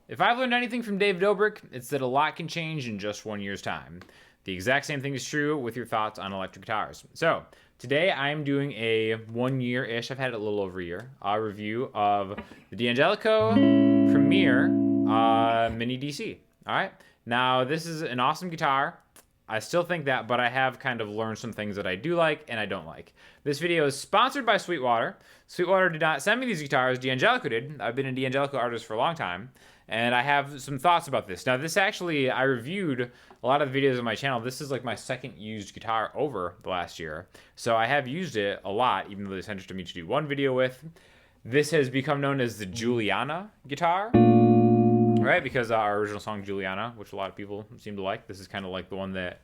If I've learned anything from Dave Dobrik, it's that a lot can change in just 1 year's time. The exact same thing is true with your thoughts on electric guitars. So, today I'm doing a 1 year-ish, I've had it a little over a year, review of the D'Angelico Premier Mini DC. Alright, now this is an awesome guitar. I still think that, but I have kind of learned some things that I do like and I don't like. This video is sponsored by Sweetwater. Sweetwater did not send me these guitars, D'Angelico did. I've been a D'Angelico artist for a long time, and I have some thoughts about this. Now this actually, I reviewed a lot of the videos on my channel. This is like my second used guitar over the last year. So I have used it a lot, even though they sent it to me to do one video with. This has become known as the Julianna guitar. Right, because our original song Julianna, which a lot of people seem to like, this is kind of like the one that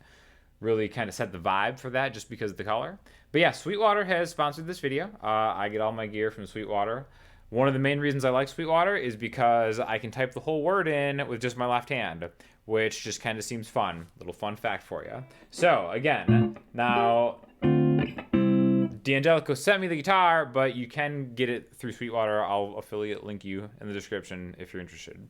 really kind of set the vibe for that just because of the color. But yeah, Sweetwater has sponsored this video. I get all my gear from Sweetwater. One of the main reasons I like Sweetwater is because I can type the whole word in with just my left hand, which just kind of seems fun. Little fun fact for you. So again, now D'Angelico sent me the guitar, but you can get it through Sweetwater. I'll affiliate link you in the description if you're interested.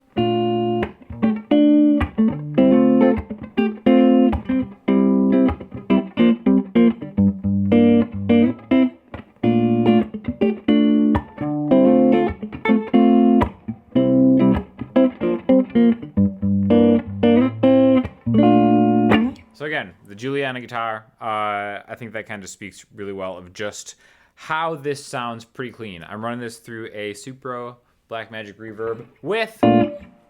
So again, the Julianna guitar, I think that kind of speaks really well of just how this sounds pretty clean. I'm running this through a Supro Blackmagic reverb with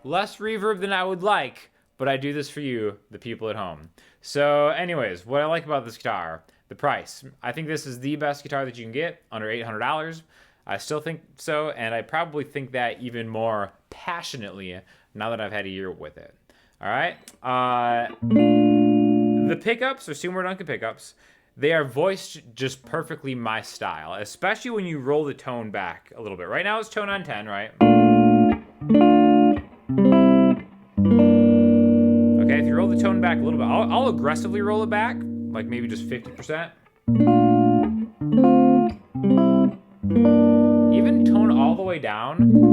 less reverb than I would like, but I do this for you, the people at home. So anyways, what I like about this guitar, the price. I think this is the best guitar that you can get, under $800. I still think so, and I probably think that even more passionately now that I've had a year with it. All right. The pickups are Seymour Duncan pickups. They are voiced just perfectly my style, especially when you roll the tone back a little bit. Right now it's tone on 10, right? Okay, if you roll the tone back a little bit, I'll aggressively roll it back, like maybe just 50%. Even tone all the way down.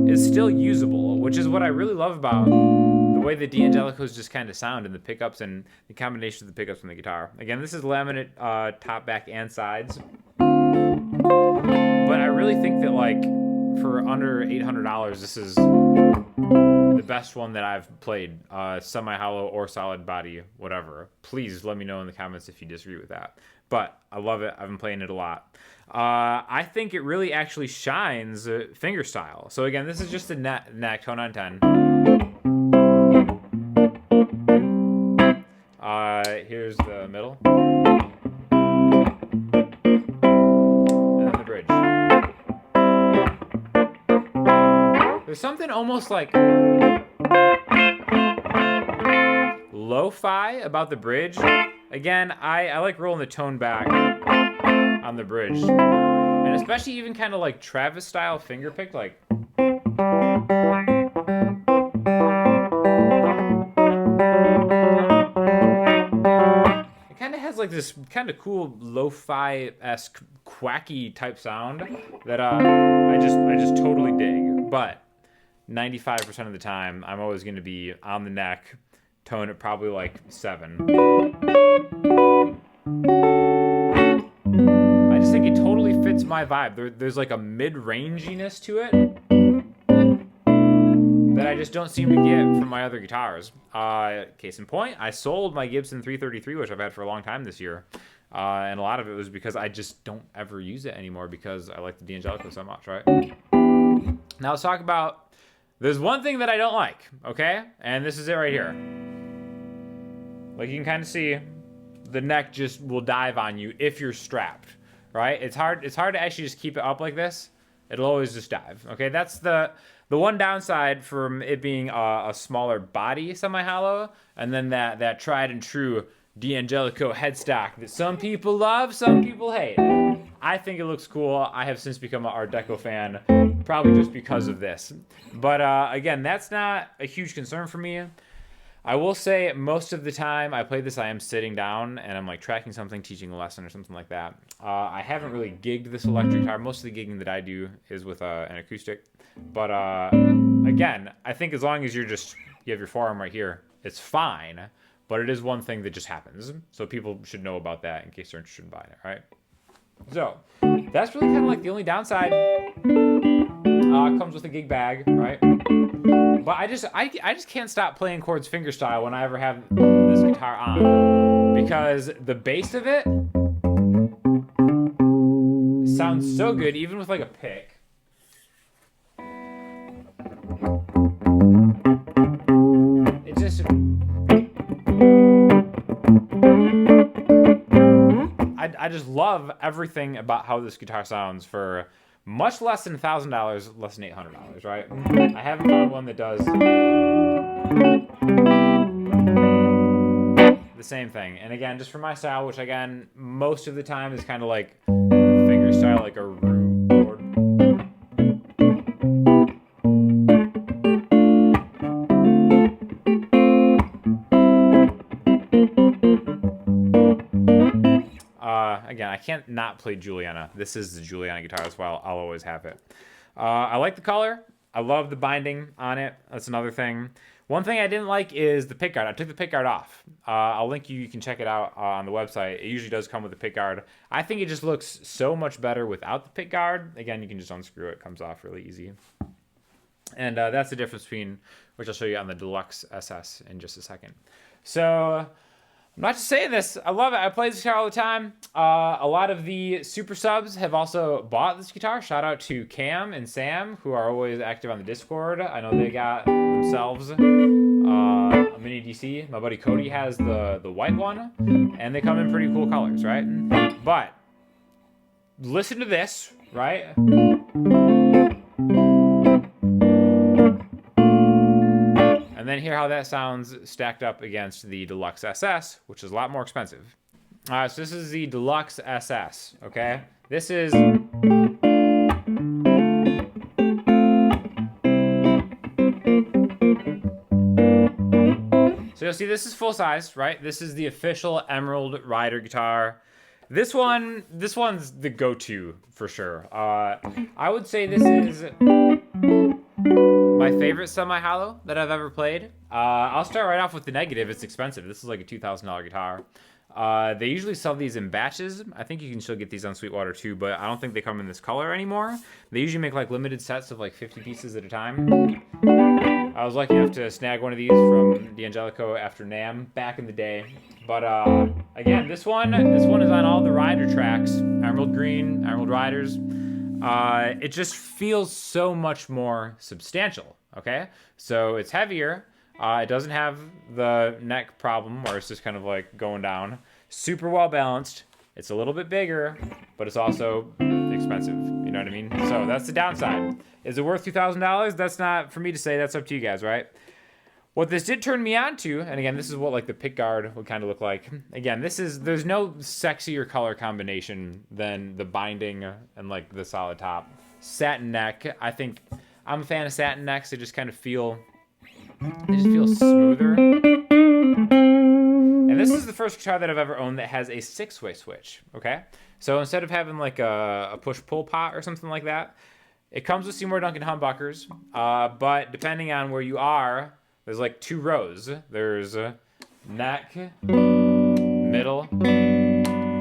Is still usable, which is what I really love about the way the D'Angelicos just kind of sound in the pickups and the combination of the pickups and the guitar. Again, this is laminate top, back, and sides. But I really think that like for under $800, this is the best one that I've played, semi-hollow or solid body, whatever. Please let me know in the comments if you disagree with that. But I love it. I've been playing it a lot. I think it really actually shines finger style. So again, this is just a neck tone on 10. Here's the middle. And then the bridge. There's something almost like lo-fi about the bridge. Again, I like rolling the tone back on the bridge. And especially even kind of like Travis style finger pick, like. It kind of has like this kind of cool lo-fi-esque quacky type sound that I just totally dig. But 95% of the time, I'm always going to be on the neck, tone at probably like 7. I just think it totally fits my vibe. There's like a mid-ranginess to it that I just don't seem to get from my other guitars. Case in point, I sold my Gibson 333, which I've had for a long time this year. And a lot of it was because I just don't ever use it anymore because I like the D'Angelico so much, right? Now let's talk about, there's one thing that I don't like, okay? And this is it right here. Like you can kind of see, the neck just will dive on you if you're strapped, right? It's hard to actually just keep it up like this. It'll always just dive, okay? That's the one downside from it being a smaller body semi-hollow, and then that tried and true D'Angelico headstock that some people love, some people hate. I think it looks cool. I have since become an Art Deco fan, probably just because of this. But again, that's not a huge concern for me. I will say most of the time I play this, I am sitting down and I'm like tracking something, teaching a lesson or something like that. I haven't really gigged this electric guitar. Most of the gigging that I do is with an acoustic. But again, I think as long as you have your forearm right here, it's fine. But it is one thing that just happens. So people should know about that in case they're interested in buying it, right? So that's really kind of like the only downside. It comes with a gig bag, right? But I just can't stop playing chords fingerstyle when I ever have this guitar on, because the bass of it sounds so good, even with like a pick. It just I just love everything about how this guitar sounds for much less than $1,000, less than $800, right? I haven't found one that does the same thing. And again, just for my style, which again, most of the time is kind of like finger style, like a root chord. Again, I can't not play Julianna. This is the Julianna guitar as well. I'll always have it. I like the color. I love the binding on it. That's another thing. One thing I didn't like is the pickguard. I took the pickguard off. I'll link you. You can check it out on the website. It usually does come with the pickguard. I think it just looks so much better without the pickguard. Again, you can just unscrew it. It comes off really easy. And that's the difference between, which I'll show you on the Deluxe SS in just a second. So I'm not just saying this. I love it. I play this guitar all the time. A lot of the super subs have also bought this guitar. Shout out to Cam and Sam, who are always active on the Discord. I know they got themselves a mini DC. My buddy Cody has the white one, and they come in pretty cool colors, right? But listen to this, right? And then hear how that sounds stacked up against the Deluxe SS, which is a lot more expensive. So this is the Deluxe SS, okay? This is... So you'll see this is full size, right? This is the official Emeryld Ryders guitar. This one's the go-to for sure. I would say this is my favorite semi-hollow that I've ever played. I'll start right off with the negative. It's expensive. This is like a $2,000 guitar. They usually sell these in batches. I think you can still get these on Sweetwater too, but I don't think they come in this color anymore. They usually make like limited sets of like 50 pieces at a time. I was lucky enough to snag one of these from D'Angelico after NAMM back in the day. But again, this one is on all the Ryder tracks. Emerald Green, Emeryld Ryders. It just feels so much more substantial, okay? So it's heavier. It doesn't have the neck problem where it's just kind of like going down. Super well balanced. It's a little bit bigger, but it's also expensive. You know what I mean? So that's the downside. Is it worth $2,000? That's not for me to say. That's up to you guys, right? What this did turn me on to, and again, this is what like the pickguard would kind of look like. Again, there's no sexier color combination than the binding and like the solid top. Satin neck. I think I'm a fan of satin necks. They just feel smoother. And this is the first guitar that I've ever owned that has a 6-way switch, okay? So instead of having like a push-pull pot or something like that, it comes with Seymour Duncan humbuckers, but depending on where you are, there's like 2 rows. There's neck, middle,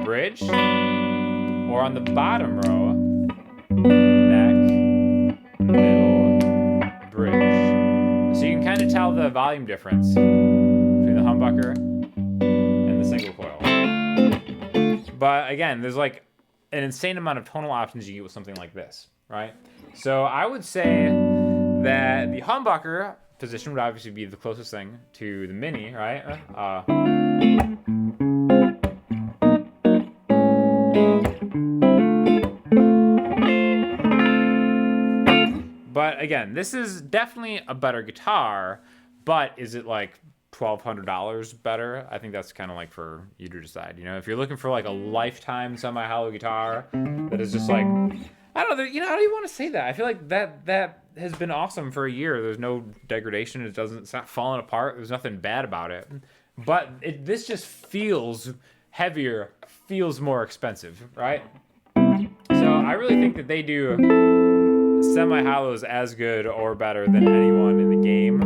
bridge, or on the bottom row, neck, middle, bridge. So you can kind of tell the volume difference between the humbucker and the single coil. But again, there's like an insane amount of tonal options you get with something like this, right? So I would say that the humbucker position would obviously be the closest thing to the mini, right? But again, this is definitely a better guitar, but is it like $1,200 better? I think that's kind of like for you to decide. You know, if you're looking for like a lifetime semi-hollow guitar that is just like, I don't know, you know, how do you want to say that? I feel like that has been awesome for a year. There's no degradation. It's not falling apart. There's nothing bad about it. But this just feels heavier, feels more expensive, right? So I really think that they do semi-hollows as good or better than anyone in the game.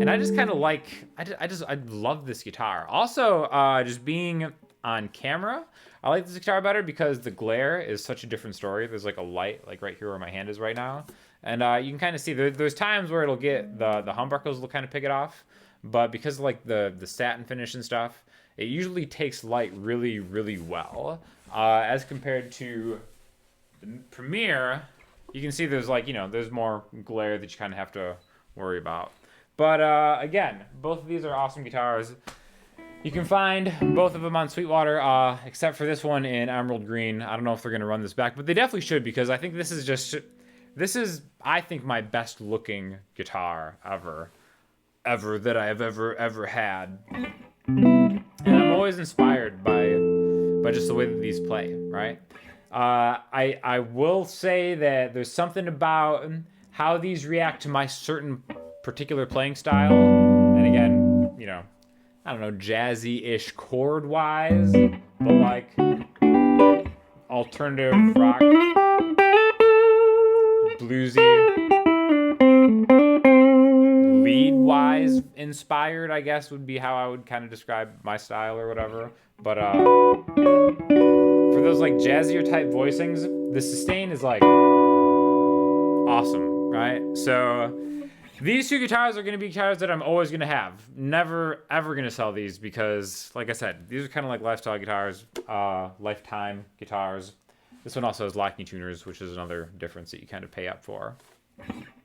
And I just kind of like, I love this guitar. Also, just being on camera, I like this guitar better because the glare is such a different story. There's like a light, like right here where my hand is right now. And you can kind of see, there's times where it'll get, the humbuckles will kind of pick it off. But because of like the satin finish and stuff, it usually takes light really, really well. As compared to the Premier, you can see there's like, there's more glare that you kind of have to worry about. But again, both of these are awesome guitars. You can find both of them on Sweetwater, except for this one in Emerald Green. I don't know if they're going to run this back, but they definitely should, because I think this is, I think, my best looking guitar ever that I have ever had. And I'm always inspired by just the way that these play, right? I will say that there's something about how these react to my certain particular playing style. And again, I don't know, jazzy-ish chord-wise, but like alternative rock, bluesy, lead-wise inspired, I guess, would be how I would kind of describe my style or whatever. But for those like jazzier type voicings, the sustain is like awesome, right? So these two guitars are going to be guitars that I'm always going to have. Never, ever going to sell these because, like I said, these are kind of like lifestyle guitars, lifetime guitars. This one also has locking tuners, which is another difference that you kind of pay up for.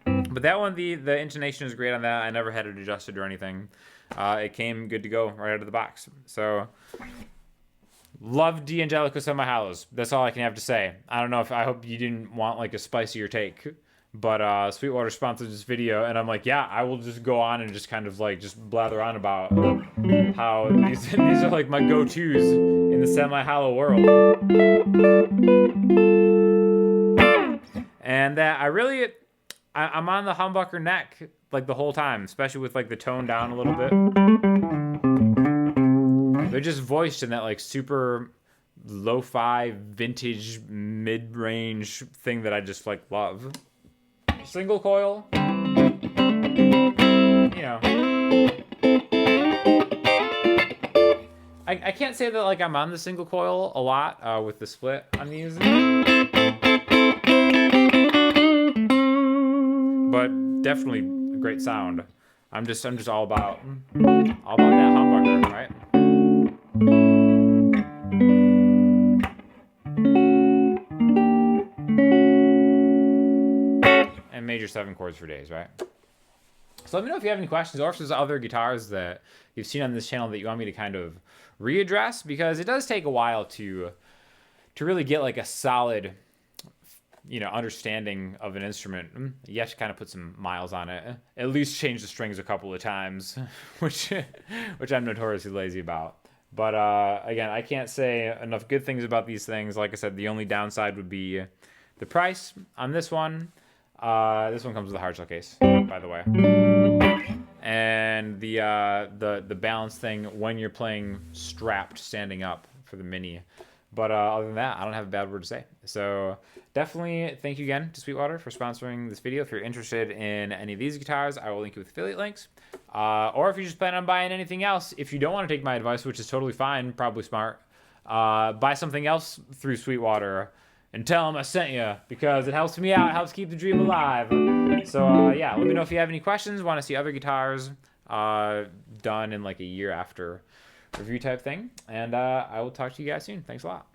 But that one, the intonation is great on that. I never had it adjusted or anything. It came good to go right out of the box. So, love D'Angelico semi-hollows. That's all I can have to say. I hope you didn't want like a spicier take. But Sweetwater sponsored this video, and I'm like, yeah, I will just go on and just kind of like just blather on about how these are like my go-tos in the semi-hollow world. And I'm on the humbucker neck like the whole time, especially with like the tone down a little bit. They're just voiced in that like super lo-fi vintage mid-range thing that I just like love. Single coil, I can't say that like I'm on the single coil a lot with the split on these, but definitely a great sound. I'm just all about that humbucker, right? Major 7 chords for days, right? So let me know if you have any questions, or if there's other guitars that you've seen on this channel that you want me to kind of readdress, because it does take a while to really get like a solid, understanding of an instrument. You have to kind of put some miles on it, at least change the strings a couple of times, which I'm notoriously lazy about. But again, I can't say enough good things about these things. Like I said, the only downside would be the price on this one. This one comes with a hardshell case, by the way. And the balance thing when you're playing strapped, standing up for the Mini. But other than that, I don't have a bad word to say. So definitely thank you again to Sweetwater for sponsoring this video. If you're interested in any of these guitars, I will link you with affiliate links. Or if you just plan on buying anything else, if you don't want to take my advice, which is totally fine, probably smart, buy something else through Sweetwater and tell them I sent you, because it helps me out. It helps keep the dream alive. So yeah, let me know if you have any questions, want to see other guitars done in like a year after review type thing. And I will talk to you guys soon. Thanks a lot.